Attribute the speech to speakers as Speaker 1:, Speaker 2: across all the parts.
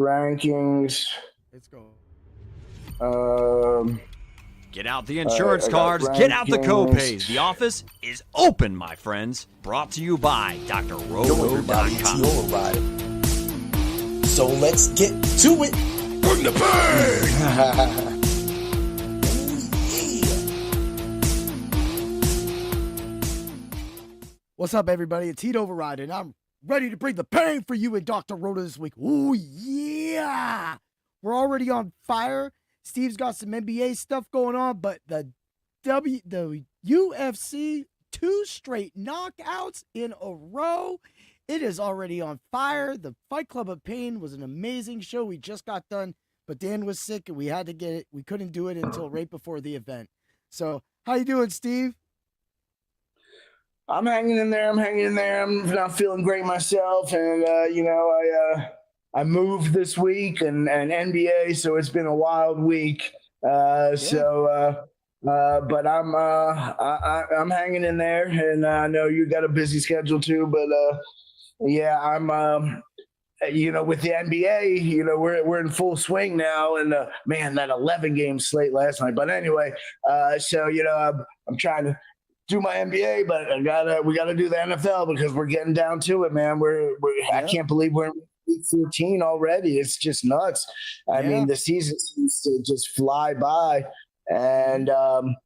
Speaker 1: rankings.
Speaker 2: Let's go.
Speaker 3: Get out the insurance cards, get out the copays. The office is open, my friends. Brought to you by drroto.com.
Speaker 4: So let's get to it.
Speaker 1: Bring the pain!
Speaker 2: What's up, everybody? It's Heat Override, and I'm ready to bring the pain for you and Dr. Roto this week. Oh, yeah! We're already on fire. Steve's got some NBA stuff going on, but the UFC, 2 straight knockouts in a row. It is already on fire. The Fight Club of Pain was an amazing show. We just got done, but Dan was sick, and we had to get it. We couldn't do it until right before the event. So, how you doing, Steve?
Speaker 1: I'm hanging in there. I'm not feeling great myself, and I moved this week and NBA, so it's been a wild week. But I'm hanging in there, and I know you got a busy schedule too. But I'm with the NBA, we're in full swing now, and man, that 11 game slate last night. But anyway, I'm trying to do my NBA, but we gotta do the NFL because we're getting down to it, man. I can't believe we're in week 14 already. It's just nuts. I mean, the season seems to just fly by, and so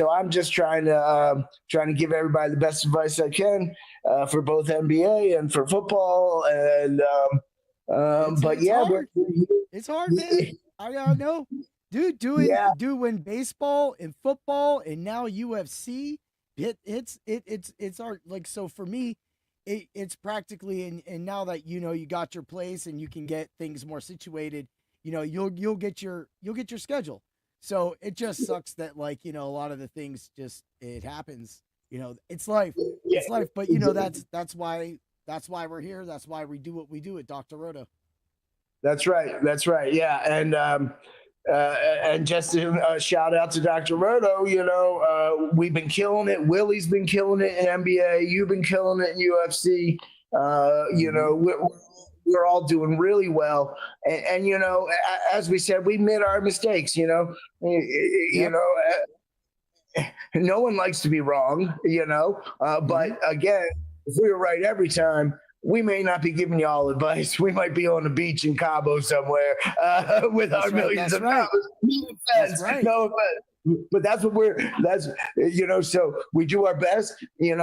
Speaker 1: I'm just trying to give everybody the best advice I can for both NBA and for football, and
Speaker 2: it's hard, man. I know. Dude, doing baseball and football and now UFC, it's hard. Like, so for me, it's practically, and now that you got your place and you can get things more situated, you'll get your schedule. So it just sucks that a lot of the things just, it happens. It's life. It's life. But that's why we're here. That's why we do what we do at Dr. Roto.
Speaker 1: That's right. Yeah, and just a shout out to Dr. Roto, we've been killing it. Willie's been killing it in NBA. You've been killing it in UFC. We're all doing really well. And as we said, we made our mistakes, no one likes to be wrong, but again, if we were right every time, we may not be giving you all advice. We might be on the beach in Cabo somewhere with our millions of dollars.
Speaker 2: That's right.
Speaker 1: No, but that's what so we do our best, and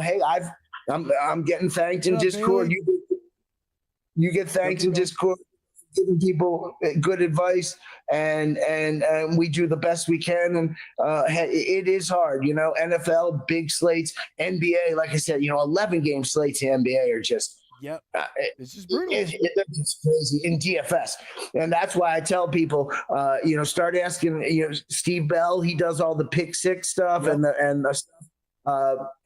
Speaker 1: hey, I'm getting thanked in Discord. You get thanked in Discord, giving people good advice, and we do the best we can. And it is hard, NFL, big slates, NBA, like I said, 11 game slates in NBA are just,
Speaker 2: it's just brutal.
Speaker 1: It's crazy in DFS. And that's why I tell people, start asking, Steve Bell, he does all the pick six stuff and the stuff.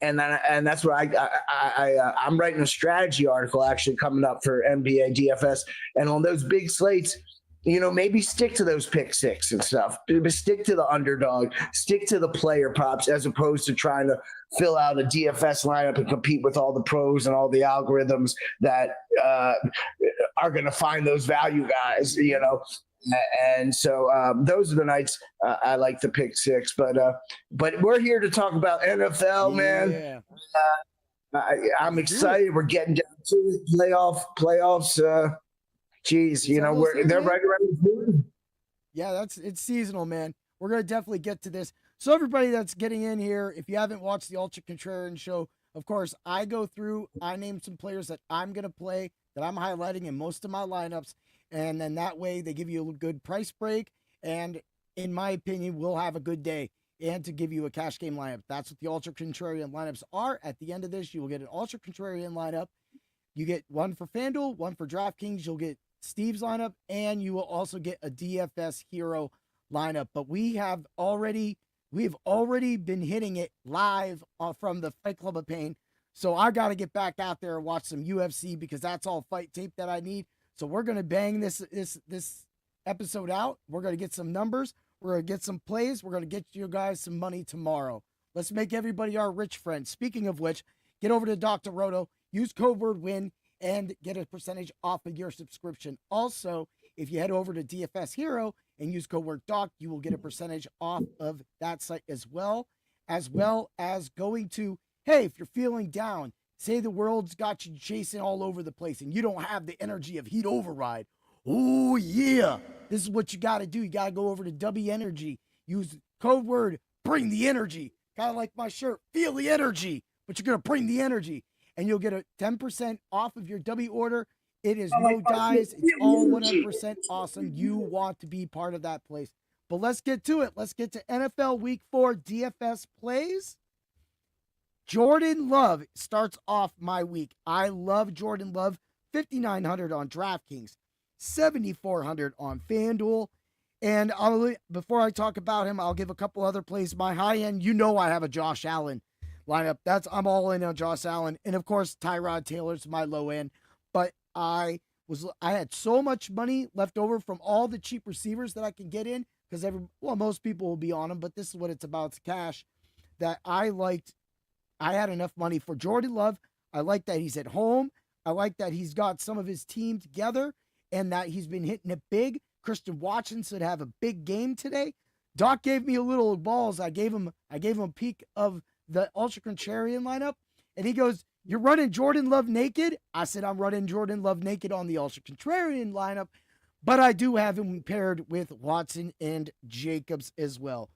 Speaker 1: And that's where I'm writing a strategy article actually coming up for NBA DFS, and on those big slates, maybe stick to those pick six and stuff. Stick to the underdog, stick to the player props, as opposed to trying to fill out a DFS lineup and compete with all the pros and all the algorithms that are going to find those value guys, And so those are the nights I like to pick six, but we're here to talk about NFL, man. I'm excited. We're getting down to it. Playoffs. They're right around the corner.
Speaker 2: Yeah, it's seasonal, man. We're gonna definitely get to this. So everybody that's getting in here, if you haven't watched the Ultra Contrarian show, of course, I go through. I name some players that I'm gonna play, that I'm highlighting in most of my lineups. And then that way they give you a good price break. And in my opinion, we'll have a good day and to give you a cash game lineup. That's what the Ultra Contrarian lineups are. At the end of this, you will get an Ultra Contrarian lineup. You get one for FanDuel, one for DraftKings. You'll get Steve's lineup, and you will also get a DFS hero lineup. But we've already been hitting it live from the Fight Club of Pain. So I got to get back out there and watch some UFC because that's all fight tape that I need. So we're going to bang this episode out. We're going to get some numbers. We're going to get some plays. We're going to get you guys some money tomorrow. Let's make everybody our rich friend. Speaking of which, get over to Dr. Roto. Use code word WIN. and get a percentage off of your subscription. Also, if you head over to DFS Hero and use code WORKDOC, you will get a percentage off of that site as well as going to, hey, if you're feeling down, say the world's got you chasing all over the place and you don't have the energy of Heat Override. Oh, yeah. This is what you got to do. You got to go over to W Energy. Use code word, bring the energy. Kind of like my shirt, feel the energy, but you're going to bring the energy. And you'll get a 10% off of your W order. It is no dies. It's all 100% awesome. You want to be part of that place. But let's get to it. Let's get to NFL Week 4 DFS plays. Jordan Love starts off my week. I love Jordan Love. 5,900 on DraftKings, 7,400 on FanDuel. And before I talk about him, I'll give a couple other plays. My high end, I have a Josh Allen lineup. I'm all in on Josh Allen. And of course, Tyrod Taylor's my low end. But I had so much money left over from all the cheap receivers that I can get in, because most people will be on them, but this is what it's about, it's cash, that I had enough money for Jordan Love. I like that he's at home. I like that he's got some of his team together and that he's been hitting it big. Christian Watson should have a big game today. Doc gave me a little balls. I gave him a peek of the Ultra Contrarian lineup, and he goes, "You're running Jordan Love naked?" I said, "I'm running Jordan Love naked on the Ultra Contrarian lineup, but I do have him paired with Watson and Jacobs as well."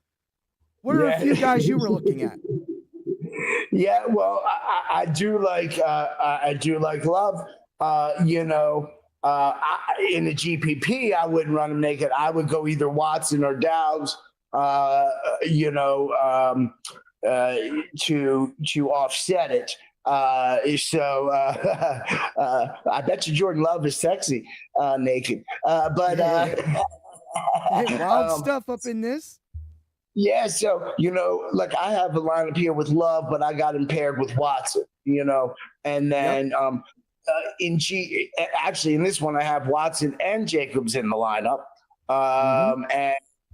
Speaker 2: What are a few guys you were looking at?
Speaker 1: Yeah, well, I do like Love. In the GPP, I wouldn't run him naked. I would go either Watson or Dowds. To offset it. I bet you Jordan Love is sexy naked.
Speaker 2: Wild stuff up in this.
Speaker 1: Yeah, so I have a lineup here with Love, but I got him paired with Watson. And then in this one I have Watson and Jacobs in the lineup.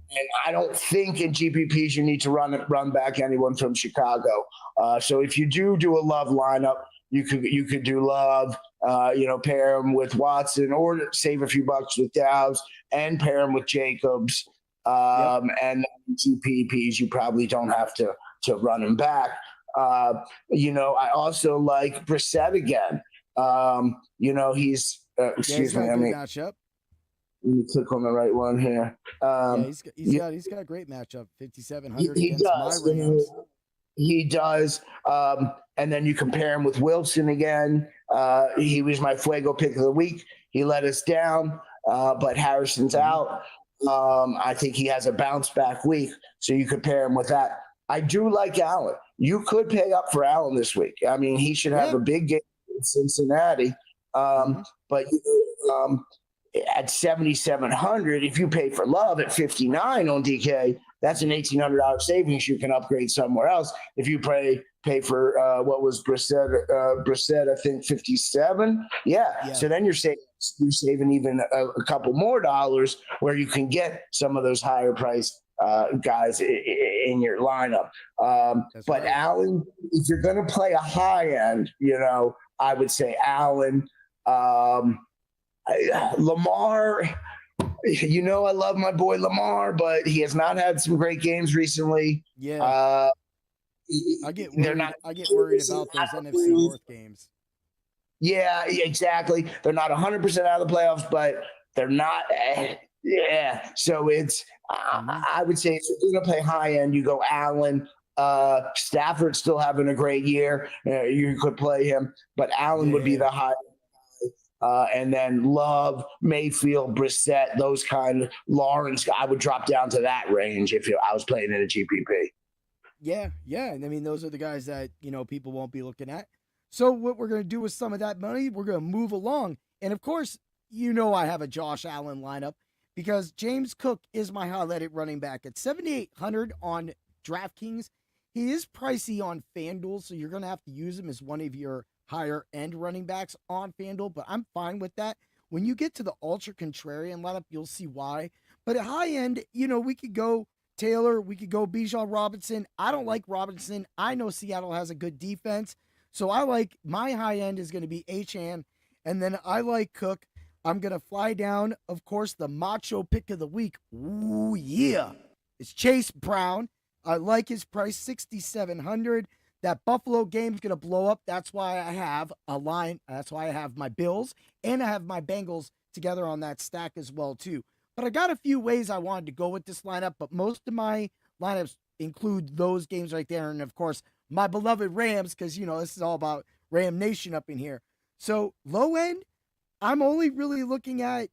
Speaker 1: And I don't think in GPPs you need to run back anyone from Chicago. So if you do a Love lineup, you could do Love, pair him with Watson, or save a few bucks with Dowds and pair him with Jacobs. And GPPs, you probably don't have to run him back. I also like Brissett again. He's excuse me.
Speaker 2: Matchup.
Speaker 1: Let me click on the right one here.
Speaker 2: He's got a great matchup. 5,700 against my Rams.
Speaker 1: He does. And then you compare him with Wilson again. He was my Fuego pick of the week. He let us down, but Harrison's out. I think he has a bounce back week, so you could pair him with that. I do like Allen. You could pay up for Allen this week. I mean, he should have a big game in Cincinnati. But at 7,700, if you pay for Love at 59 on DK, that's an $1,800 savings. You can upgrade somewhere else. If you pay for what was Brissett, I think 57. Yeah. So then you're saving even a couple more dollars, where you can get some of those higher priced guys in your lineup. But right. Allen, if you're going to play a high end, I would say Allen. Lamar, I love my boy Lamar, but he has not had some great games recently.
Speaker 2: Yeah. I get worried about those NFC North games.
Speaker 1: Yeah, exactly. They're not 100% out of the playoffs, but they're not. Yeah. So it's, I would say, if you're going to play high end, you go Allen. Stafford's still having a great year. You could play him, but Allen would be the high. And then Love, Mayfield, Brissett, those kind of Lawrence, I would drop down to that range if I was playing in a GPP.
Speaker 2: Yeah. And I mean, those are the guys that, people won't be looking at. So what we're going to do with some of that money, we're going to move along. And of course, I have a Josh Allen lineup, because James Cook is my highlighted running back at 7,800 on DraftKings. He is pricey on FanDuel, so you're going to have to use him as one of your higher end running backs on FanDuel, but I'm fine with that. When you get to the Ultra Contrarian lineup, you'll see why. But at high end, we could go Taylor, we could go Bijan Robinson. I don't like Robinson. I know Seattle has a good defense, so I like, my high end is going to be Achane, And then I like Cook. I'm going to fly down, of course, the macho pick of the week. Ooh, yeah. It's Chase Brown. I like his price, 6,700. That Buffalo game's going to blow up. That's why I have a line. That's why I have my Bills and I have my Bengals together on that stack as well, too. But I got a few ways I wanted to go with this lineup, but most of my lineups include those games right there. And, of course, my beloved Rams, because, this is all about Ram Nation up in here. So, low end, I'm only really looking at,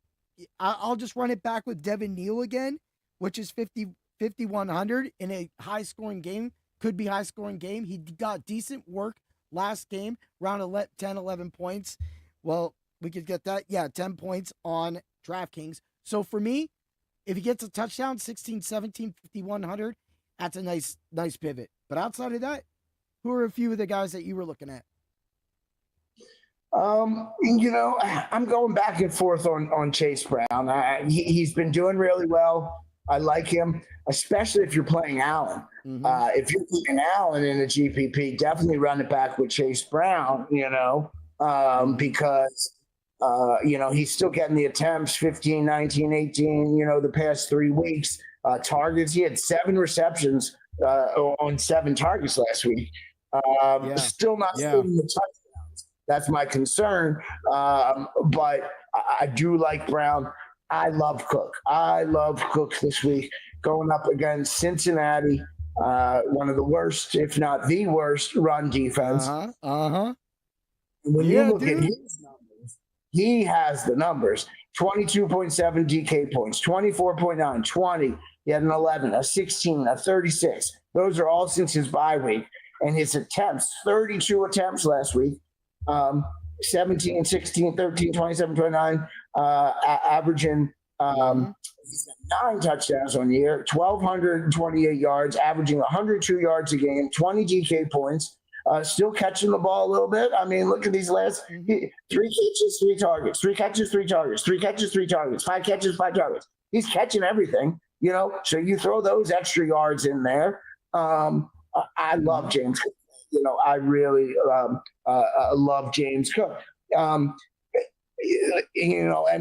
Speaker 2: I'll just run it back with Devin Neal again, which is 5,100 in a high-scoring game. Could be high-scoring game. He got decent work last game, around 10, 11 points. Well, we could get that. Yeah, 10 points on DraftKings. So for me, if he gets a touchdown, 16, 17, 5,100, that's a nice pivot. But outside of that, who are a few of the guys that you were looking at?
Speaker 1: I'm going back and forth on Chase Brown. He's been doing really well. I like him, especially if you're playing Allen.
Speaker 2: Mm-hmm.
Speaker 1: If you're playing Allen in a GPP, definitely run it back with Chase Brown, because, he's still getting the attempts, 15, 19, 18, the past 3 weeks. Targets, he had 7 receptions on 7 targets last week. Still not scoring the touchdowns. That's my concern. But I do like Brown. I love Cook. I love Cook this week, going up against Cincinnati, one of the worst, if not the worst, run defense. When you look at his numbers, he has the numbers. 22.7 DK points, 24.9, 20. He had an 11, a 16, a 36. Those are all since his bye week. And his attempts, 32 attempts last week, 17, 16, 13, 27, 29, averaging 9 touchdowns on the year, 1,228 yards, averaging 102 yards a game, 20 DK points, still catching the ball a little bit. I mean, look at these last 3 catches, 3 targets, 3 catches, 3 targets, 3 catches, 3 targets, 5 catches, 5 targets. He's catching everything, so you throw those extra yards in there. I love James Cook. I really love James Cook. And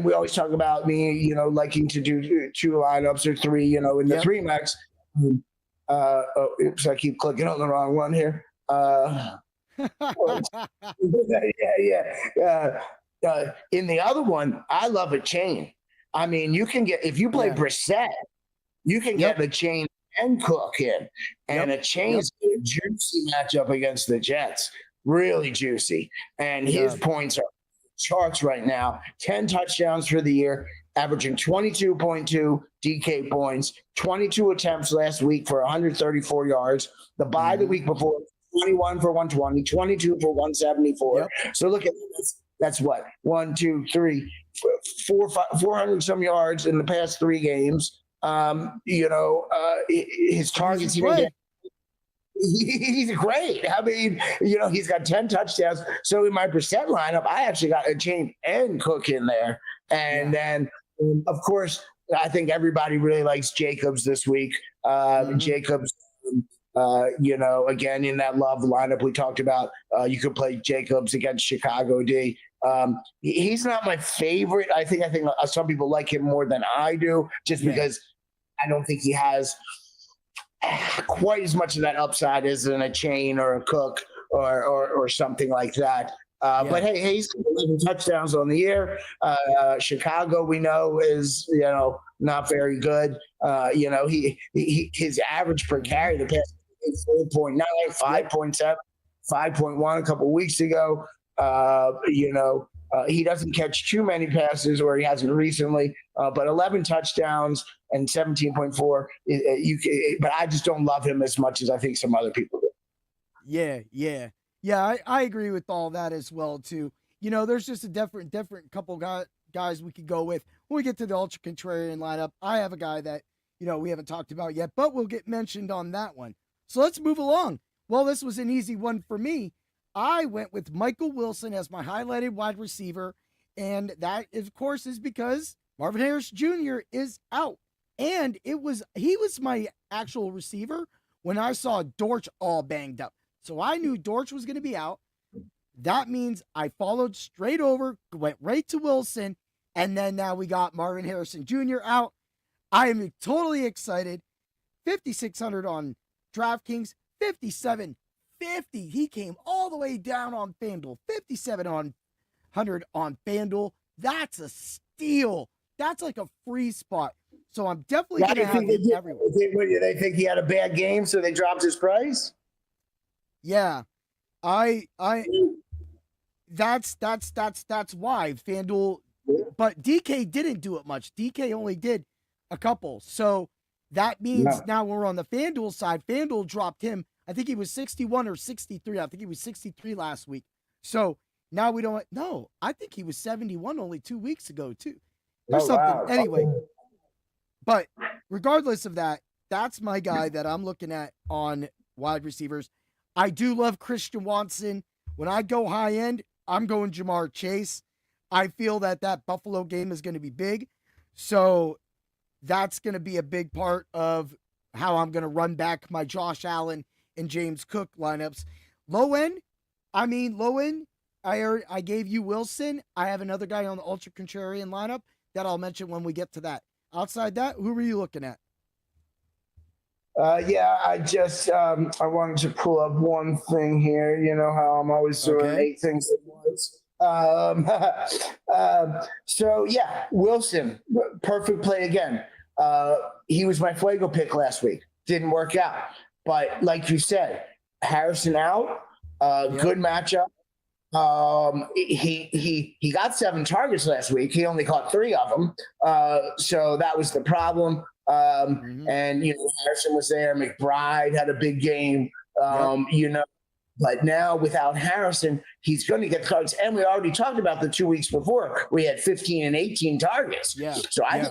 Speaker 1: we always talk about me, liking to do 2 lineups or 3, in the 3 max. Oops, I keep clicking on the wrong one here. In the other one, I love a chain. I mean, you can get, if you play Brissett, you can get the chain and Cook in. And a chain's a juicy matchup against the Jets. Really juicy. And his points are charts right now. 10 touchdowns for the year, averaging 22.2 DK points, 22 attempts last week for 134 yards. The bye the week before, 21 for 120, 22 for 174. So look at this. That's what? 1, 2, 3, 4, 400 some yards in the past 3 games. His targets, he's great. I mean, he's got 10 touchdowns. So in my percent lineup, I actually got a chain and Cook in there. And then, of course, I think everybody really likes Jacobs this week. Jacobs, again, in that love lineup we talked about, you could play Jacobs against Chicago D. He's not my favorite. I think some people like him more than I do, just because I don't think he has quite as much of that upside as in a chain or a Cook or something like that. But hey, he's 11 touchdowns on the year. Chicago, we know, is not very good. His average per carry the past 4.9, 5.7, 5.1 a couple weeks ago. He doesn't catch too many passes, or he hasn't recently, but 11 touchdowns and 17.4. But I just don't love him as much as I think some other people do.
Speaker 2: Yeah. I agree with all that as well too. There's just a different couple guys we could go with when we get to the Ultra Contrarian lineup. I have a guy that we haven't talked about yet, but we'll get mentioned on that one. So let's move along. Well, this was an easy one for me. I went with Michael Wilson as my highlighted wide receiver, and that, of course, is because Marvin Harris Jr. is out. And he was my actual receiver when I saw Dortch all banged up. So I knew Dortch was going to be out. That means I followed straight over, went right to Wilson, and then now we got Marvin Harrison Jr. out. I am totally excited. 5,600 on DraftKings, 57.50. He came all the way down on FanDuel, 5,700 on FanDuel. That's a steal. That's like a free spot. So I'm definitely going to have him everywhere.
Speaker 1: They think he had a bad game, so they dropped his price?
Speaker 2: Yeah. That's why FanDuel, but DK didn't do it much. DK only did a couple. So that means now we're on the FanDuel side. FanDuel dropped him. I think he was 61 or 63. I think he was 63 last week. So now we don't know. I think he was 71 only 2 weeks ago too. Or something. Wow. Anyway, but regardless of that, that's my guy that I'm looking at on wide receivers. I do love Christian Watson. When I go high end, I'm going Jamar Chase. I feel that Buffalo game is going to be big. So that's going to be a big part of how I'm going to run back my Josh Allen and James Cook lineups. Low end, I gave you Wilson. I have another guy on the Ultra Contrarian lineup that I'll mention when we get to that. Outside that, who were you looking at?
Speaker 1: I just I wanted to pull up one thing here. You know how I'm always doing 8 things at once. So Wilson, perfect play again. He was my Fuego pick last week. Didn't work out, but like you said, Harrison out. Good matchup. He got 7 targets last week. He only caught 3 of them. So that was the problem. And Harrison was there. McBride had a big game. But now without Harrison, he's going to get targets. And we already talked about the 2 weeks before. We had 15 and 18 targets. Yeah. So I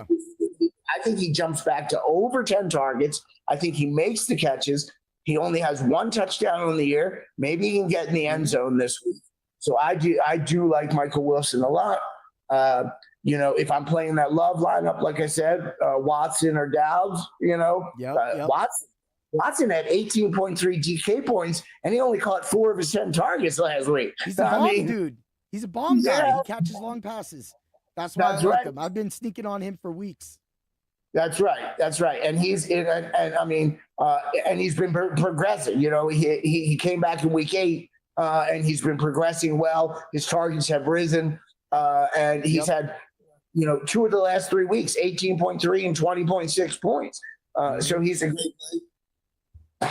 Speaker 1: think he jumps back to over 10 targets. I think he makes the catches. He only has 1 touchdown on the year. Maybe he can get in the end zone this week. So I do like Michael Wilson a lot. If I'm playing that love lineup, like I said, Watson or Dowds, Watson had 18.3 DK points, and he only caught 4 of his 10 targets last week.
Speaker 2: He's a bomb dude. He's a bomb guy. He catches long passes. That's why I like him. I've been sneaking on him for weeks.
Speaker 1: That's right. And he's and he's been progressing. He came back in week 8. And he's been progressing well. His targets have risen, and he's had, 2 of the last 3 weeks, 18.3 and 20.6 points. So he's a great play.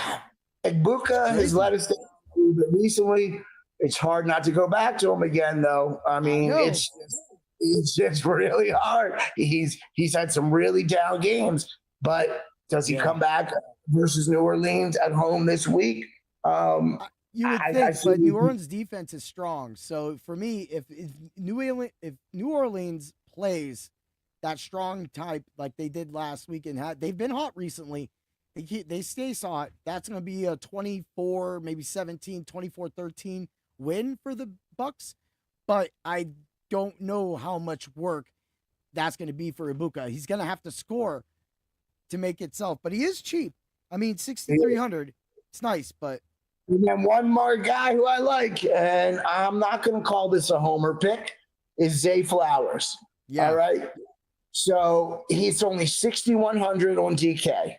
Speaker 1: Egbuka has let us down a little bit recently. It's hard not to go back to him again, though. It's just really hard. He's had some really down games, but does he come back versus New Orleans at home this week?
Speaker 2: You would think, but New Orleans defense is strong. So for me, if New Orleans plays that strong type like they did last week and they've been hot recently, they stay hot. That's going to be a 24, maybe 17, 24-13 win for the Bucks. But I don't know how much work that's going to be for Ibuka. He's going to have to score to make itself, but he is cheap. 6,300. It's nice, but.
Speaker 1: And then one more guy who I like, and I'm not going to call this a homer pick, is Zay Flowers. Yeah. All right. So he's only 6,100 on DK.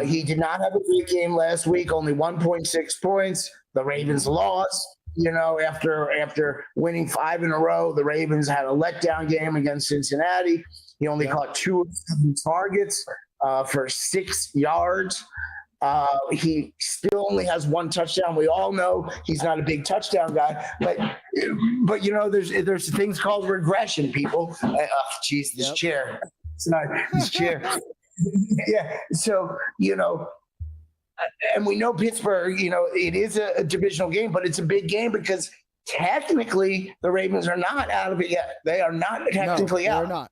Speaker 1: He did not have a great game last week, only 1.6 points. The Ravens lost. After winning 5 in a row, the Ravens had a letdown game against Cincinnati. He only caught 2 of 7 targets for 6 yards. He still only has 1 touchdown. We all know he's not a big touchdown guy, but there's things called regression, people. This chair. It's not this chair. Yeah. So, and we know Pittsburgh, it is a divisional game, but it's a big game because technically the Ravens are not out of it yet. They are not technically out.
Speaker 2: Not.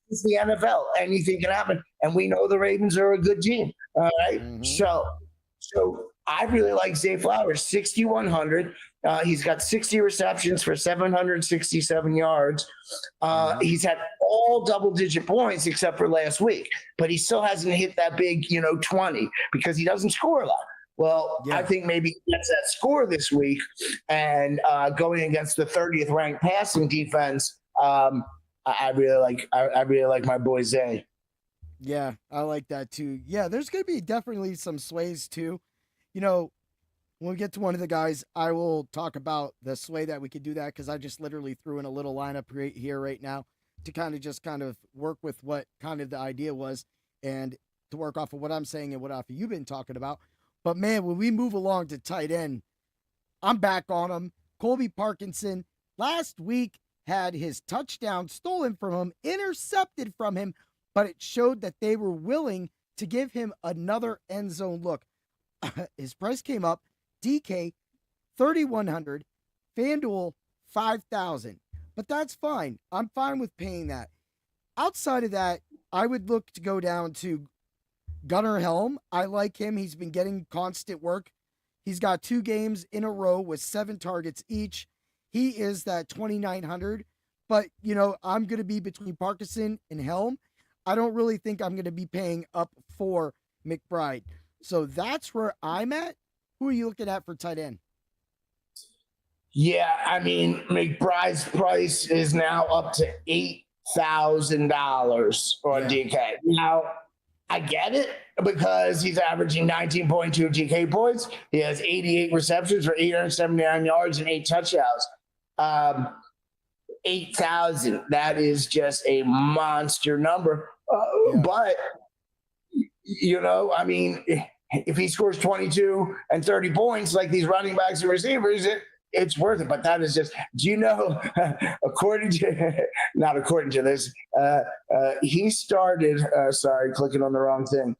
Speaker 1: It's the NFL. Anything can happen. And we know the Ravens are a good team. All right. Mm-hmm. So I really like Zay Flowers, 6,100. He's got 60 receptions for 767 yards. He's had all double-digit points except for last week, but he still hasn't hit that big, 20 because he doesn't score a lot. Well,
Speaker 2: Yeah.
Speaker 1: I think maybe he gets that score this week, and going against the 30th ranked passing defense, I really like. I really like my boy Zay.
Speaker 2: Yeah, I like that too. Yeah, there's going to be definitely some sways too. You know, when we get to one of the guys, I will talk about the sway that we could do that because I just literally threw in a little lineup here right now to kind of work with what kind of the idea was and to work off of what I'm saying and what off of you've been talking about. But man, when we move along to tight end, I'm back on him. Colby Parkinson last week had his touchdown stolen from him, intercepted from him, but it showed that they were willing to give him another end zone look. His price came up. DK 3,100, FanDuel 5,000. But that's fine. I'm fine with paying that. Outside of that, I would look to go down to Gunnar Helm. I like him. He's been getting constant work. He's got 2 games in a row with 7 targets each. He is that 2,900. But, you know, I'm going to be between Parkinson and Helm. I don't really think I'm going to be paying up for McBride. So that's where I'm at. Who are you looking at for tight end?
Speaker 1: Yeah, I mean, McBride's price is now up to $8,000 on DK. Now, I get it because he's averaging 19.2 DK points. He has 88 receptions for 879 yards and 8 touchdowns. 8,000. That is just a monster number. But, you know, I mean, if he scores 22 and 30 points like these running backs and receivers, it's worth it. But that is just, do you know, not according to this, he started, sorry, clicking on the wrong thing.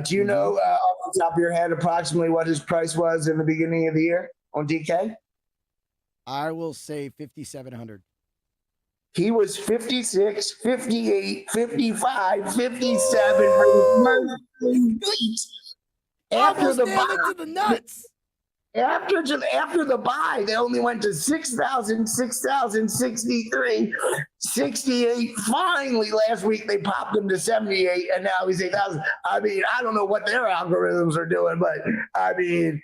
Speaker 1: Do you know off the top of your head approximately what his price was in the beginning of the year on DK?
Speaker 2: I will say 5,700.
Speaker 1: He was 56, 58, 55, 57. After the bye,
Speaker 2: to the nuts.
Speaker 1: After the bye, they only went to 6,000, 6,063, 68. Finally, last week they popped him to 78, and now he's 8,000. I mean, I don't know what their algorithms are doing, but I mean,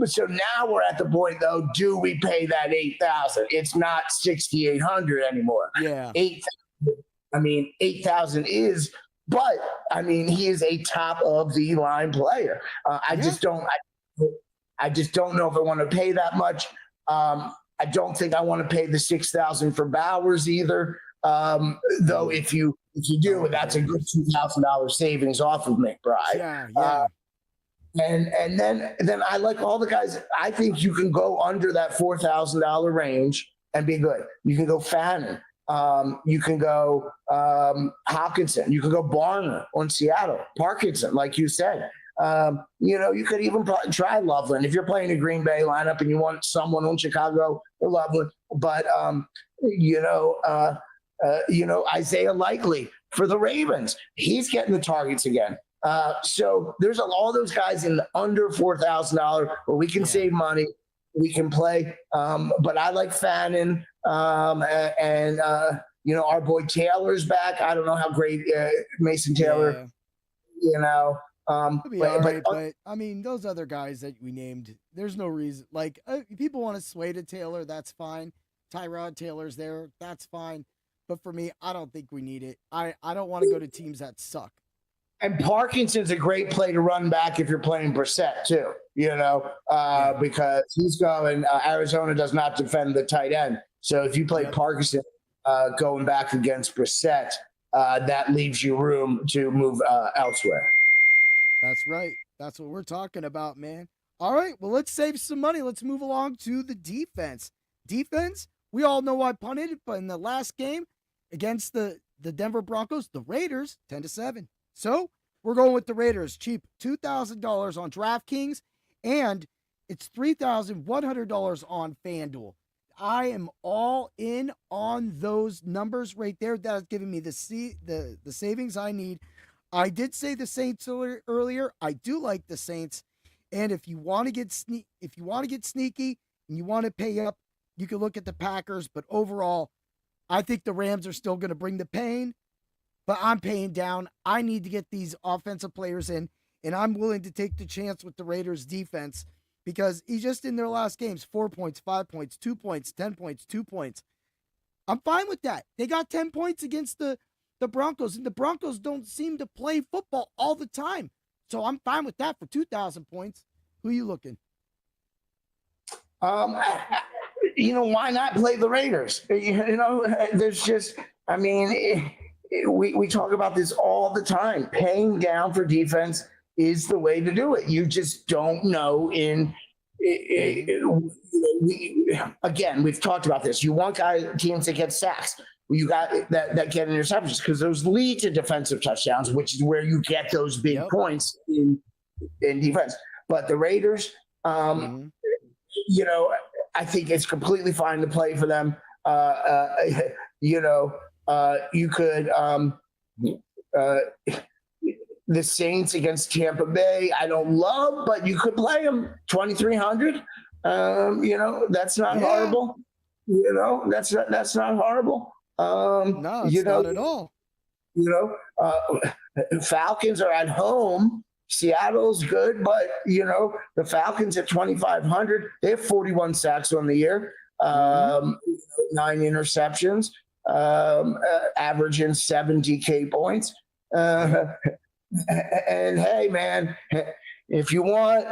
Speaker 1: so now we're at the point though. Do we pay that 8,000? It's not 6,800 anymore.
Speaker 2: Yeah,
Speaker 1: 8,000. I mean, 8,000 is. But I mean, he is a top of the line player. I just don't know if I want to pay that much. I don't think I want to pay the 6,000 for Bowers either. Though if you do, that's a good $2,000 savings off of McBride.
Speaker 2: Yeah.
Speaker 1: And then I like all the guys. I think you can go under that $4,000 range and be good. You can go Fannin. You can go Hawkinson. You can go Barner on Seattle. Parkinson, like you said. You know, you could even try Loveland if you're playing a Green Bay lineup and you want someone on Chicago or Loveland. But Isaiah Likely for the Ravens, he's getting the targets again. So there's all those guys in the under $4,000 where we can save money, we can play. But I like Fannin, and our boy Taylor's back. I don't know how great Mason Taylor,
Speaker 2: but I mean, those other guys that we named, there's no reason. Like, people want to sway to Taylor, that's fine. Tyrod Taylor's there, that's fine. But for me, I don't think we need it. I don't want to go to teams that suck.
Speaker 1: And Parkinson's a great play to run back if you're playing Brissett too, because he's going, Arizona does not defend the tight end. So if you play Parkinson going back against Brissett, that leaves you room to move elsewhere.
Speaker 2: That's right. That's what we're talking about, man. All right, well, let's save some money. Let's move along to the defense. Defense, we all know I punted, but in the last game against the Denver Broncos, the Raiders, 10-7. So we're going with the Raiders, cheap, $2,000 on DraftKings, and it's $3,100 on FanDuel. I am all in on those numbers right there. That's giving me the savings I need. I did say the Saints earlier. I do like the Saints, and if you want to get sneaky and you want to pay up, you can look at the Packers. But overall, I think the Rams are still going to bring the pain. But I'm paying down. I need to get these offensive players in. And I'm willing to take the chance with the Raiders defense because he just in their last games, 4 points, 5 points, 2 points, 10 points, 2 points. I'm fine with that. They got 10 points against the Broncos, and the Broncos don't seem to play football all the time. So I'm fine with that for 2,000 points. Who are you looking?
Speaker 1: Why not play the Raiders? There's just, we talk about this all the time. Paying down for defense is the way to do it. You just don't know again, we've talked about this. You want teams that get sacks. You got that get interceptions because those lead to defensive touchdowns, which is where you get those big points in defense. But the Raiders, I think it's completely fine to play for them. You could the Saints against Tampa Bay, I don't love, but you could play them 2,300. That's not horrible. That's not horrible.
Speaker 2: No, it's not at all.
Speaker 1: Falcons are at home. Seattle's good, but the Falcons at 2,500, they have 41 sacks on the year, 9 interceptions, averaging 70K points. And hey, man, if you want,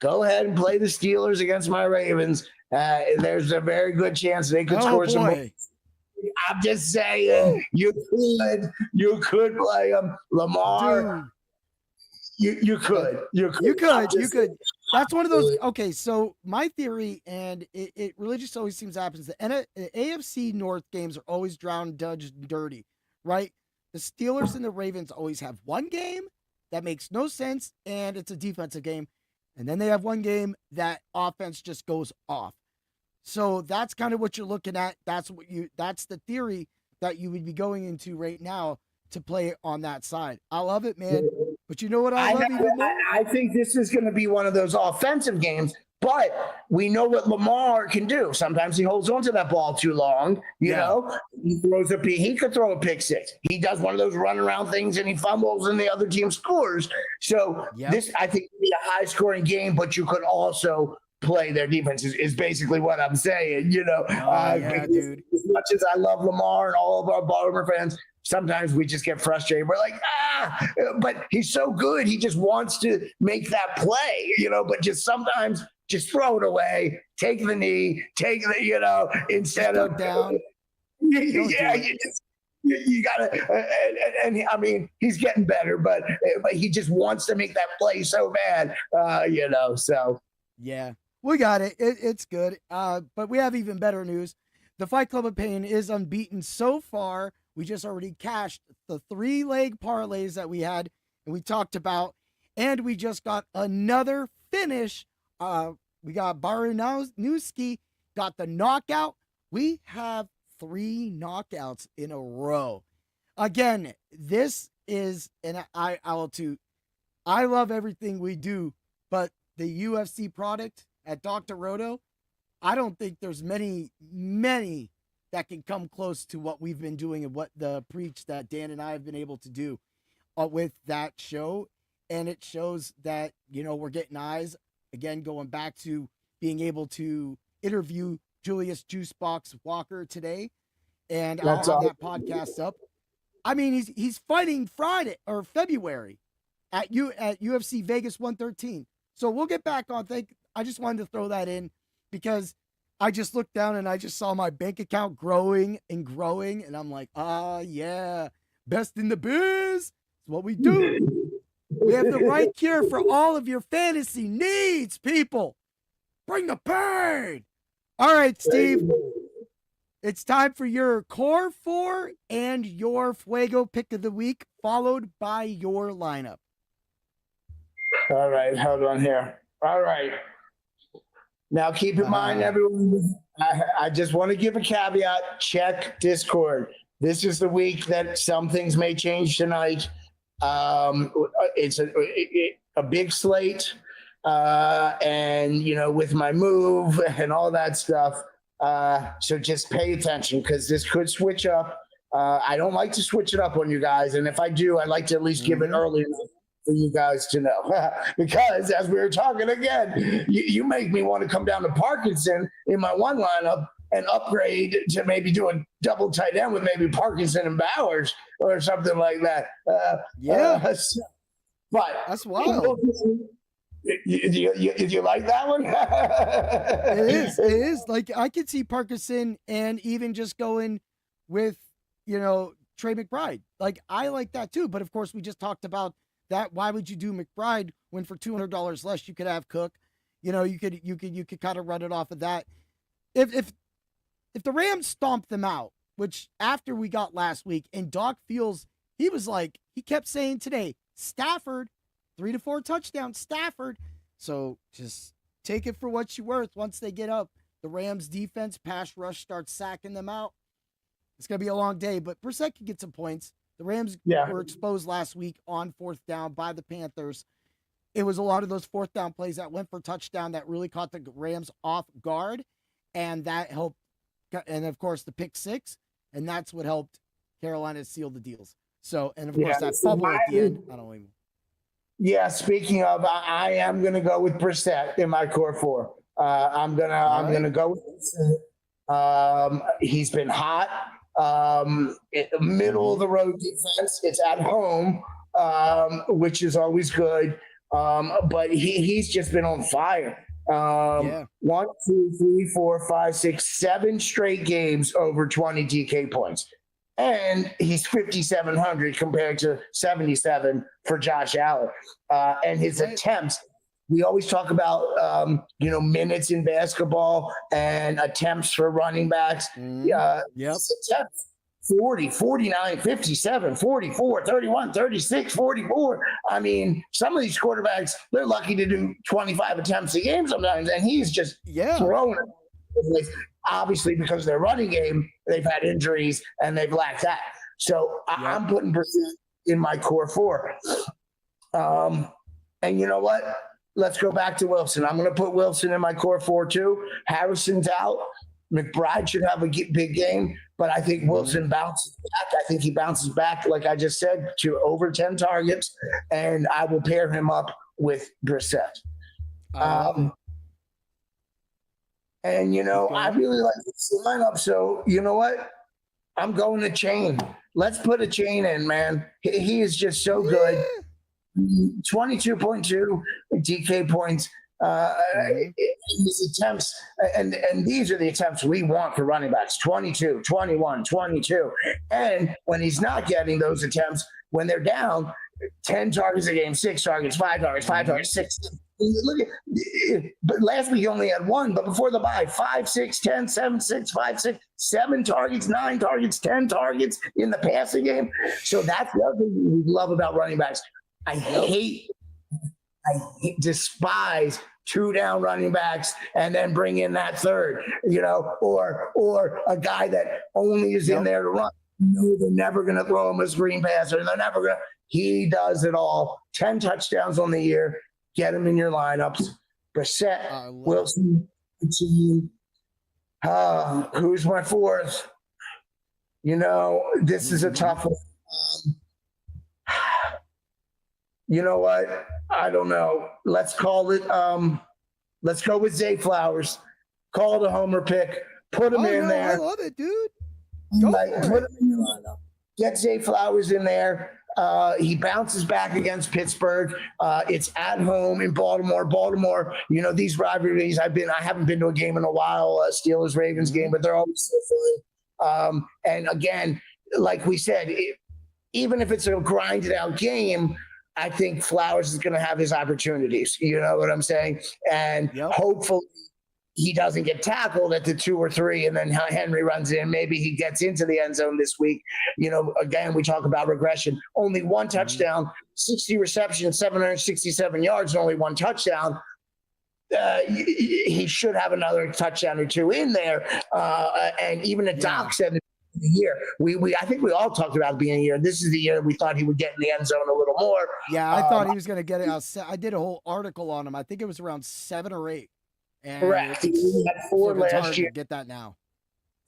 Speaker 1: go ahead and play the Steelers against my Ravens. There's a very good chance they could score some. I'm just saying, you could play them. Lamar, you could.
Speaker 2: That's one of those. Okay, so my theory, and it really just always seems to happen, the AFC North games are always drowned, dirty, right? The Steelers and the Ravens always have one game that makes no sense, and it's a defensive game. And then they have one game that offense just goes off. So that's kind of what you're looking at. That's the theory that you would be going into right now to play on that side. I love it, man. But you know what I love even more?
Speaker 1: I think this is going to be one of those offensive games, but we know what Lamar can do. Sometimes he holds on to that ball too long. He could throw a pick six. He does one of those run around things and he fumbles and the other team scores. So this, I think, would be a high scoring game, but you could also play their defense is basically what I'm saying, dude. As much as I love Lamar and all of our Baltimore fans, sometimes we just get frustrated. We're like, but he's so good. He just wants to make that play, but just sometimes just throw it away, take the knee, instead of
Speaker 2: down.
Speaker 1: You gotta, and he's getting better, but he just wants to make that play so bad, so.
Speaker 2: Yeah, we got it. It's good. But we have even better news. The Fight Club of Pain is unbeaten so far. We just already cashed the 3-leg parlays that we had and we talked about, and we just got another finish. We got Baranowski, got the knockout. We have 3 knockouts in a row. Again, this is, and I will too. I love everything we do, but the UFC product at Dr. Roto, I don't think there's many that can come close to what we've been doing and what the preach that Dan and I have been able to do with that show. And it shows that, we're getting eyes again, going back to being able to interview Julius Juicebox Walker today. And I'll have that podcast up. He's fighting February at UFC Vegas 113. So we'll get back on. I just wanted to throw that in because I just looked down and I just saw my bank account growing and growing. And I'm like, yeah, best in the biz. It's what we do. We have the right cure for all of your fantasy needs, people. Bring the pain. All right, Steve. It's time for your core 4 and your Fuego pick of the week, followed by your lineup.
Speaker 1: All right, hold on here. All right. Now, keep in mind, everyone, I just want to give a caveat. Check Discord. This is the week that some things may change tonight. It's a big slate, and, with my move and all that stuff. So just pay attention because this could switch up. I don't like to switch it up on you guys. And if I do, I like to at least give it early enough for you guys to know. Because as we were talking again, you make me want to come down to Parkinson in my one lineup and upgrade to maybe do a double tight end with maybe Parkinson and Bowers or something like that. But
Speaker 2: that's wild.
Speaker 1: You like that one?
Speaker 2: It is. Like, I could see Parkinson and even just going with, Trey McBride. Like, I like that too. But of course, we just talked about that. Why would you do McBride when for $200 less you could have Cook? You could kind of run it off of that. If the Rams stomp them out, which after we got last week, and Doc feels, he kept saying today, Stafford, 3 to 4 touchdowns, Stafford. So just take it for what you're worth. Once they get up, the Rams defense, pass rush starts sacking them out. It's going to be a long day, but Brissett can get some points. The Rams were exposed last week on 4th down by the Panthers. It was a lot of those 4th down plays that went for touchdown that really caught the Rams off guard, and that helped. And of course, the pick 6, and that's what helped Carolina seal the deals. So, and of course, that fumble at the end. I don't even.
Speaker 1: Yeah, speaking of, I am going to go with Brissett in my core 4. I'm gonna go with Brissett. He's been hot. Middle of the road defense. It's at home, which is always good. But he's just been on fire. 1, 2, 3, 4, 5, 6, 7 straight games over 20 DK points. And he's 5,700 compared to 77 for Josh Allen. And his attempts, we always talk about, minutes in basketball and attempts for running backs. His attempts, 40, 49, 57, 44, 31, 36, 44. I mean, some of these quarterbacks, they're lucky to do 25 attempts a game sometimes, and he's just throwing it. Obviously, because their running game, they've had injuries and they've lacked that. So I'm putting Brissett in my core 4. And you know what? Let's go back to Wilson. I'm going to put Wilson in my core 4 too. Harrison's out. McBride should have a big game, but I think Wilson bounces back. I think he bounces back, like I just said, to over 10 targets, and I will pair him up with Brissett. And, I really like this lineup. So, you know what? I'm going to Chain. Let's put a Chain in, man. He is just so good. 22.2 DK points. His attempts, and these are the attempts we want for running backs: 22, 21, 22. And when he's not getting those attempts, when they're down, 10 targets a game, 6 targets, 5 targets, 6. Look at, but last week he only had 1, but before the bye, 5, 6, 10, 7, 6, 5, 6, 7 targets, 9 targets, 10 targets in the passing game. So that's the other thing we love about running backs. I despise 2-down running backs and then bring in that third, or a guy that only is in there to run. They're never going to throw him a screen pass, or they're never going to. He does it all. 10 touchdowns on the year. Get him in your lineups. Brissett, Wilson, who's my 4th? This is a tough one. You know what? I don't know. Let's call it. Let's go with Zay Flowers. Call it a homer pick. Put him in there.
Speaker 2: I love it, dude.
Speaker 1: Put him in your lineup. Get Zay Flowers in there. He bounces back against Pittsburgh. It's at home in Baltimore. Baltimore, these rivalries. I haven't been to a game in a while, Steelers Ravens game, but they're always so fun. And again, like we said, even if it's a grinded out game, I think Flowers is going to have his opportunities. You know what I'm saying? And hopefully he doesn't get tackled at the 2 or 3, and then Henry runs in. Maybe he gets into the end zone this week. Again, we talk about regression. Only 1 touchdown, 60 receptions, 767 yards, and only 1 touchdown. He should have another touchdown or 2 in there. And even the Doc said the year. I think we all talked about it being a year. This is the year we thought he would get in the end zone a little more.
Speaker 2: Yeah, I thought he was going to get it. I did a whole article on him. I think it was around 7 or 8. And
Speaker 1: correct. He had 4 last year.
Speaker 2: Get that now.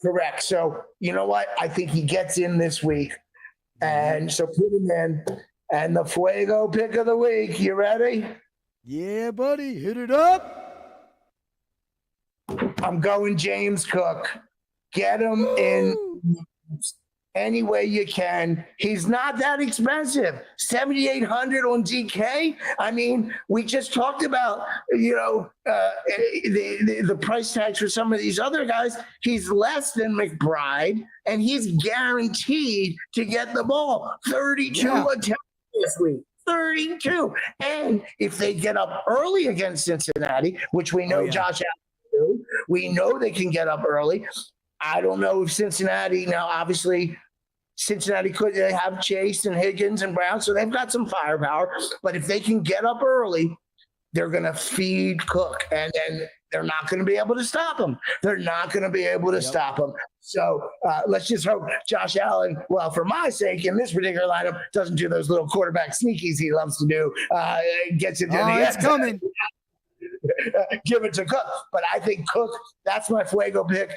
Speaker 1: Correct. So you know what? I think he gets in this week, and so put him in. And the Fuego pick of the week. You ready?
Speaker 2: Yeah, buddy. Hit it up.
Speaker 1: I'm going James Cook. Get him in any way you can. He's not that expensive. 7,800 on DK. I mean, we just talked about, the price tags for some of these other guys. He's less than McBride, and he's guaranteed to get the ball. 32 attempts this week. 32. And if they get up early against Cincinnati, which we know Josh Allen do, we know they can get up early. I don't know if Cincinnati, now obviously Cincinnati could have Chase and Higgins and Brown, so they've got some firepower. But if they can get up early, they're going to feed Cook, and then they're not going to be able to stop him. They're not going to be able to stop him. So let's just hope Josh Allen, well, for my sake, in this particular lineup, doesn't do those little quarterback sneakies he loves to do. Gets into the
Speaker 2: it's coming.
Speaker 1: Give it to Cook. But I think Cook, that's my Fuego pick.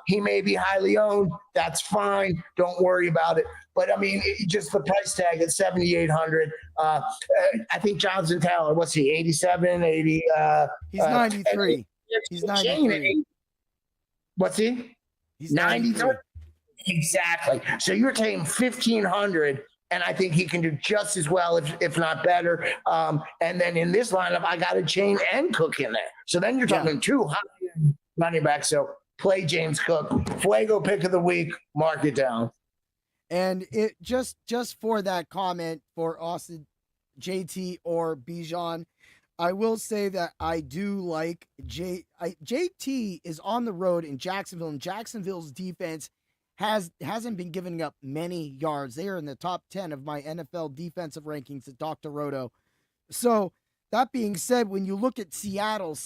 Speaker 1: He may be highly owned. That's fine. Don't worry about it. But, I mean, just the price tag at 7,800. I think Jonathan Taylor, what's he, 87, 80?
Speaker 2: He's 93. He's 93.
Speaker 1: What's he?
Speaker 2: He's 93.
Speaker 1: Exactly. So you're taking 1,500. And I think he can do just as well, if not better. And then in this lineup, I got a Chain and Cook in there. So then you're talking two high running backs. So play James Cook. Fuego pick of the week. Mark it down.
Speaker 2: And it just for that comment for Austin, JT, or Bijan, I will say that I do like JT is on the road in Jacksonville, and Jacksonville's defense hasn't been giving up many yards. They are in the top 10 of my NFL defensive rankings at Dr. Roto. So that being said, when you look at Seattle's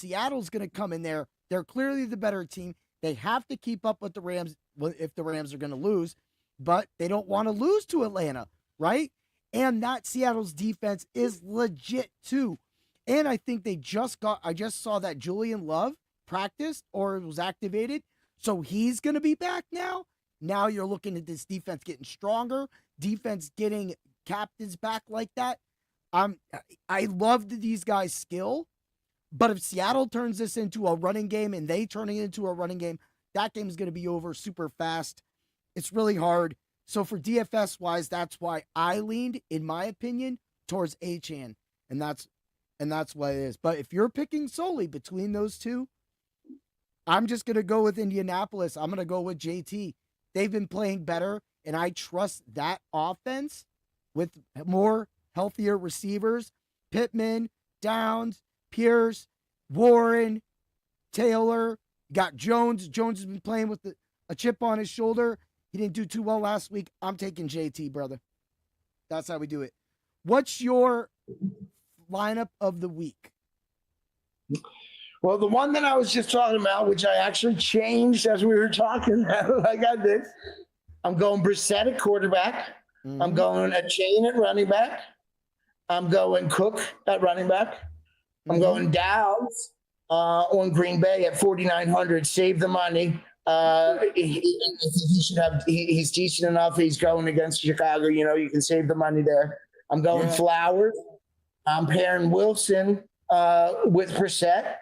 Speaker 2: going to come in there. They're clearly the better team. They have to keep up with the Rams if the Rams are going to lose, but they don't want to lose to Atlanta, right? And that Seattle's defense is legit too. And I think I just saw that Julian Love practiced or was activated. So he's going to be back now. Now you're looking at this defense getting stronger, defense getting captains back like that. I love these guys' skill, but if Seattle turns this into a running game and they turn it into a running game, that game is going to be over super fast. It's really hard. So for DFS wise, that's why I leaned, in my opinion, towards Achane, and that's what it is. But if you're picking solely between those two, I'm just going to go with Indianapolis. I'm going to go with JT. They've been playing better, and I trust that offense with more healthier receivers. Pittman, Downs, Pierce, Warren, Taylor. You got Jones. Jones has been playing with a chip on his shoulder. He didn't do too well last week. I'm taking JT, brother. That's how we do it. What's your lineup of the week?
Speaker 1: Well, the one that I was just talking about, which I actually changed as we were talking, I got this. I'm going Brissett at quarterback. Mm-hmm. I'm going Chain at running back. I'm going Cook at running back. I'm going Downs on Green Bay at 4,900. Save the money. He should have. He's decent enough. He's going against Chicago. You can save the money there. I'm going Flowers. I'm pairing Wilson with Brissett.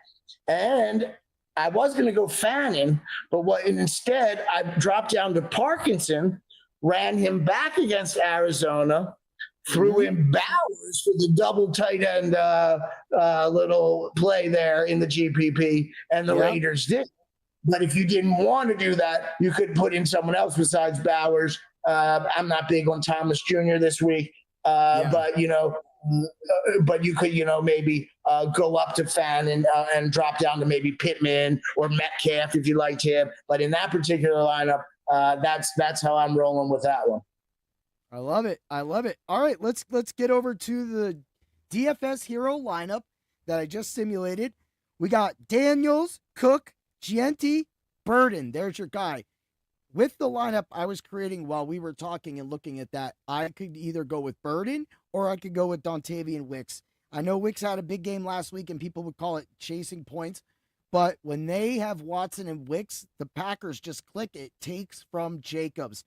Speaker 1: And I was going to go Fannin, but instead I dropped down to Parkinson, ran him back against Arizona, threw in Bowers for the double tight end little play there in the GPP, and the Raiders did. But if you didn't want to do that, you could put in someone else besides Bowers. I'm not big on Thomas Jr. this week, but you could, maybe go up to Fannin and drop down to maybe Pittman or Metcalf if you liked him. But in that particular lineup, that's how I'm rolling with that one.
Speaker 2: I love it. All right, let's get over to the DFS hero lineup that I just simulated. We got Daniels, Cook, Gianti, Burden. There's your guy. With the lineup I was creating while we were talking and looking at that, I could either go with Burden or I could go with Dontavian Wicks. I know Wicks had a big game last week and people would call it chasing points, but when they have Watson and Wicks, the Packers just click. It takes from Jacobs.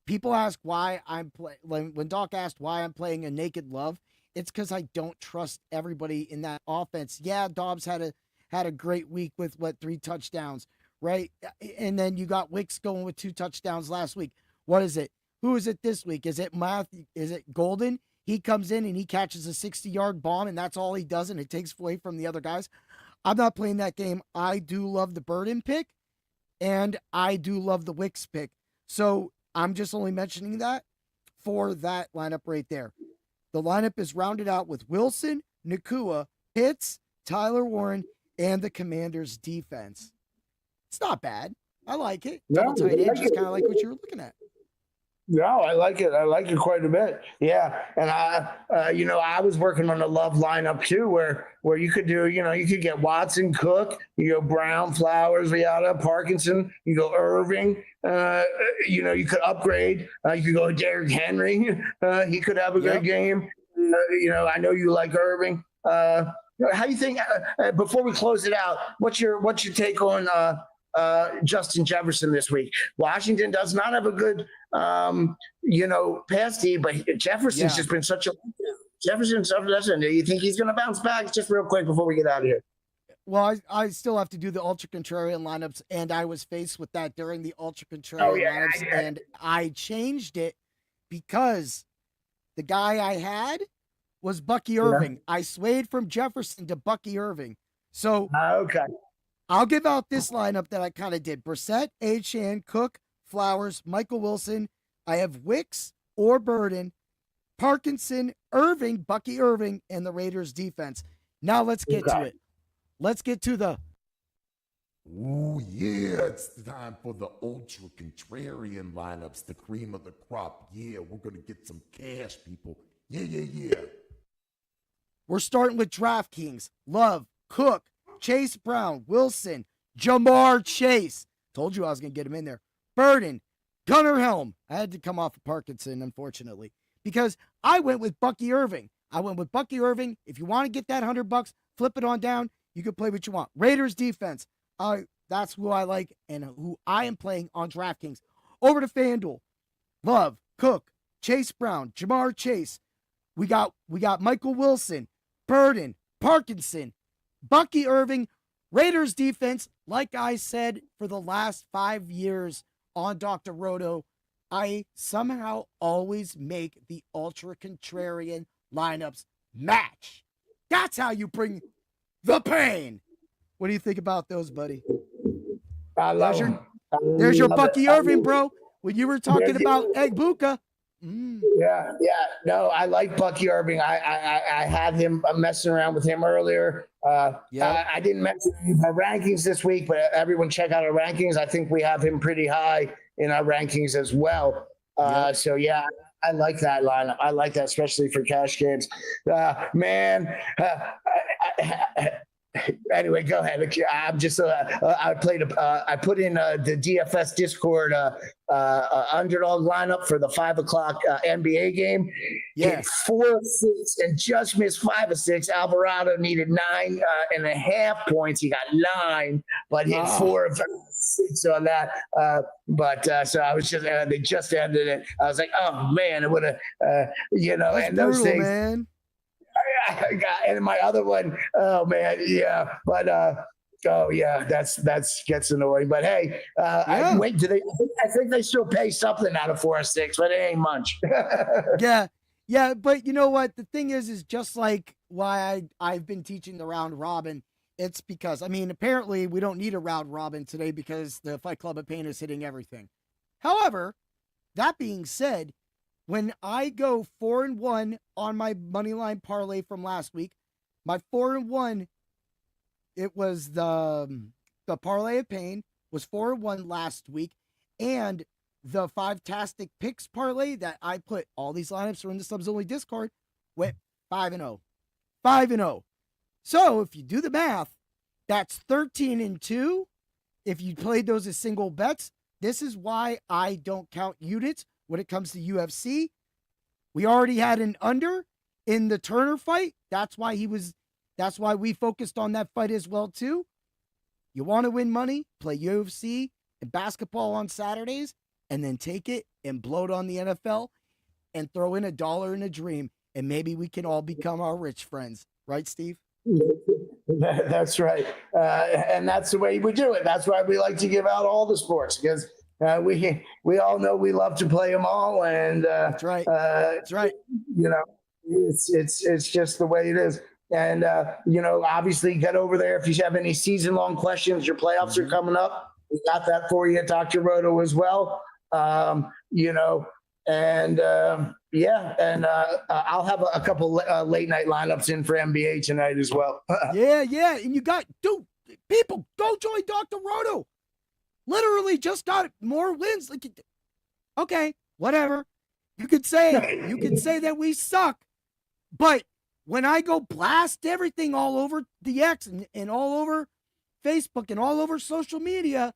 Speaker 2: people ask why I'm when Doc asked why I'm playing a naked love, it's because I don't trust everybody in that offense. Yeah, Dobbs had a great week with 3 touchdowns, right? And then you got Wicks going with 2 touchdowns last week. What is it? Who is it this week? Is it Golden? He comes in and he catches a 60-yard bomb, and that's all he does, and it takes away from the other guys. I'm not playing that game. I do love the Burden pick, and I do love the Wicks pick. So I'm just only mentioning that for that lineup right there. The lineup is rounded out with Wilson, Nakua, Pitts, Tyler Warren, and the Commanders' defense. It's not bad. I like it. Double tight end, just kind of like what you were looking at.
Speaker 1: No, I like it. I like it quite a bit. Yeah, and I was working on a love lineup too, where you could do, you could get Watson, Cook, you go Brown, Flowers, Riata, Parkinson, you go Irving. You could upgrade. You could go Derrick Henry. He could have a good game. I know you like Irving. How do you think? Before we close it out, what's your take on Justin Jefferson this week? Washington does not have a good pass D, but Jefferson's just been such a Jefferson. Do you think he's going to bounce back? Just real quick before we get out of here.
Speaker 2: Well, I still have to do the Ultra Contrarian lineups, and I was faced with that during the Ultra Contrarian lineups, and I changed it because the guy I had was Bucky Irving. Yeah. I swayed from Jefferson to Bucky Irving. So
Speaker 1: okay,
Speaker 2: I'll give out this lineup that I kind of did. Brissett, Achane, Cook, Flowers, Michael Wilson. I have Wicks or Burden, Parkinson, Irving, Bucky Irving, and the Raiders defense. Now let's get to it. Let's get to the...
Speaker 5: Ooh, yeah, it's time for the Ultra Contrarian lineups, the cream of the crop. Yeah, we're going to get some cash, people. Yeah.
Speaker 2: We're starting with DraftKings. Love, Cook, Chase Brown, Wilson, Jamar Chase. Told you I was going to get him in there. Burden, Gunnar Helm. I had to come off of Parkinson, unfortunately, because I went with Bucky Irving. If you want to get that $100, flip it on down. You can play what you want. Raiders defense. That's who I like and who I am playing on DraftKings. Over to FanDuel. Love, Cook, Chase Brown, Jamar Chase. We got Michael Wilson, Burden, Parkinson, Bucky Irving. Raiders defense, like I said for the last 5 years on Dr. Roto, I somehow always make the Ultra Contrarian lineups match. That's how you bring the pain. What do you think about those, buddy? There's your Bucky Irving, bro. When you were talking about Egbuka.
Speaker 1: Yeah. No, I like Bucky Irving. I had him messing around with him earlier. I didn't mention our rankings this week, but everyone check out our rankings. I think we have him pretty high in our rankings as well. So yeah, I like that lineup. I like that, especially for cash games. Anyway, go ahead. I'm just I put in the DFS Discord underdog lineup for the 5 o'clock NBA game. Hit 4 of 6 and just missed 5 of 6. Alvarado needed 9.5 points. He got 9, but hit 4 of 6 on that. So I was just they just ended it. I was like, oh man, it would have
Speaker 2: That's
Speaker 1: and those
Speaker 2: brutal, things. Man.
Speaker 1: And my other one, oh man, yeah, but that's gets annoying. But hey, I think they still pay something out of 4 or 6, but it ain't much.
Speaker 2: yeah, but you know what? The thing is just like why I've been teaching the round robin. It's because apparently we don't need a round robin today because the Fight Club of Pain is hitting everything. However, that being said, when I go 4-1 on my money line parlay from last week, my 4-1, it was the parlay of pain was 4-1 last week, and the 5-tastic picks parlay that I put, all these lineups are in the subs only Discord, went 5-0, 5-0. So if you do the math, that's 13-2. If you played those as single bets, this is why I don't count units when it comes to UFC. We already had an under in the Turner fight. That's why we focused on that fight as well too. You want to win money, play UFC and basketball on Saturdays. and then take it and blow it on the NFL and throw in $1 in a dream, and maybe we can all become our rich friends. Right, Steve?
Speaker 1: That's right. And that's the way we do it. That's why we like to give out all the sports, because we all know we love to play them all. And
Speaker 2: that's right. That's right.
Speaker 1: You know, it's just the way it is. And, you know, obviously get over there. If you have any season long questions, your playoffs are coming up. We got that for you at Dr. Roto as well. You know, and I'll have a couple late night lineups in for NBA tonight as well.
Speaker 2: Yeah. And you got, dude, people, go join Dr. Roto. Literally just got more wins. Like, okay, whatever. You could say that we suck, but when I go blast everything all over the X and all over Facebook and all over social media,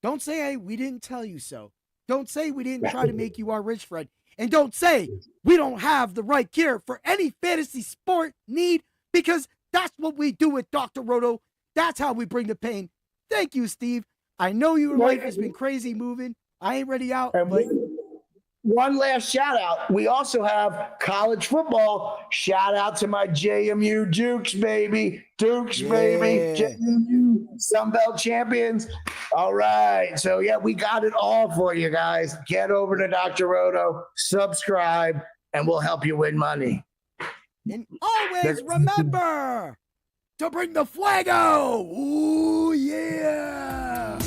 Speaker 2: don't say, hey, we didn't tell you so. Don't say we didn't try to make you our rich friend. And don't say we don't have the right gear for any fantasy sport need, because that's what we do with Dr. Roto. That's how we bring the pain. Thank you, Steve. I know your life has been crazy moving. I ain't ready out, but
Speaker 1: one last shout out. We also have college football. Shout out to my JMU Dukes, baby. Baby. JMU Sunbelt champions. All right. So, yeah, we got it all for you guys. Get over to Dr. Roto, subscribe, and we'll help you win money.
Speaker 2: And always remember to bring the Fuego. Ooh, yeah.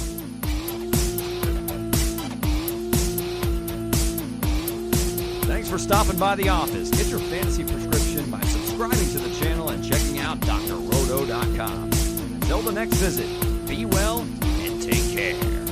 Speaker 3: Thanks for stopping by the office. Get your fantasy prescription by subscribing to the channel and checking out drroto.com. Until the next visit, be well and take care.